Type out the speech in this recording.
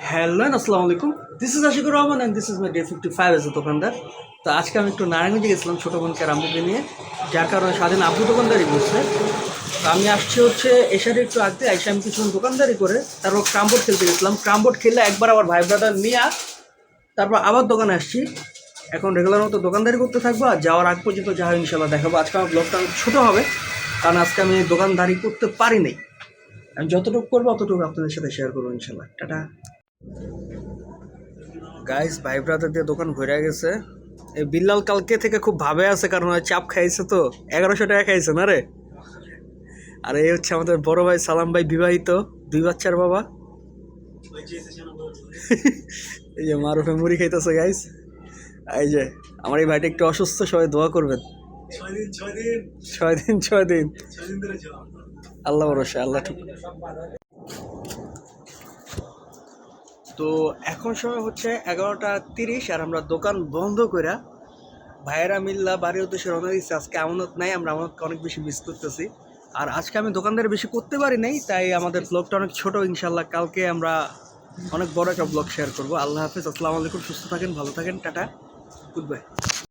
Hello আসসালামু আলাইকুম, this is Ashikur Rahman and this is my day 55 as a দোকানদার। তো আজকে আমি একটু নারায়ণগঞ্জে গেছিলাম ছোটো বোনকে আর আম্মুকে নিয়ে, যার কারণে স্বাধীন আব্বু দোকানদারি করছে। তো আমি আসছি হচ্ছে এসারে একটু আগে আইসা আমি কিছুক্ষণ দোকানদারি করে তারপর ক্রামবোর্ড খেলতে গেছিলাম। ক্রামবোর্ড খেলে একবার আবার ভাই ব্রাদার নিয়ে তারপর আবার দোকানে আসছি। এখন রেগুলার মতো দোকানদারি করতে থাকবো আর যাওয়ার আগ পর্যন্ত যা হয় ইনশাল্লাহ দেখাবো। আজকে আমার ব্লগটা ছোটো হবে কারণ আজকে আমি দোকানদারি করতে পারি নাই। আমি যতটুকু করবো অতটুকু আপনাদের সাথে শেয়ার করবো ইনশাল্লাহ। টাটা গাইস, ভাই ব্রাদার দিয়ে দোকান ঘুরে গেছে। এই বিল্লাল কালকে থেকে খুব ভাবে আছে কারণ ওই চাপ খাইছে, তো 1100 টাকা খাইছে না রে। আর এই হচ্ছে আমাদের বড় ভাই সালাম ভাই, বিবাহিত, 2 বাচ্চার বাবা। এই যে মারুফে মুড়ি খাইতেছে গাইস। এই যে আমার এই ভাইটা একটু অসুস্থ, সবাই দোয়া করবেন। 6 দিন আল্লাহ ভরসা, আল্লাহ ঠিক। তো এখন সময় হচ্ছে 11টা 30 আর আমরা দোকান বন্ধ করে ভাইয়েরা মিল্লা বাড়ির উদ্দেশ্যে রওনা দিচ্ছি। আজকে আমানত নাই, আমরা আমানতকে অনেক বেশি মিস করতেছি। আর আজকে আমি দোকানদারি বেশি করতে পারি নাই, তাই আমাদের ব্লগটা অনেক ছোট। ইনশাল্লাহ কালকে আমরা অনেক বড় একটা ব্লগ শেয়ার করবো। আল্লাহ হাফিজ, আসসালামু আলাইকুম, সুস্থ থাকেন, ভালো থাকেন, টাটা, গুড বাই।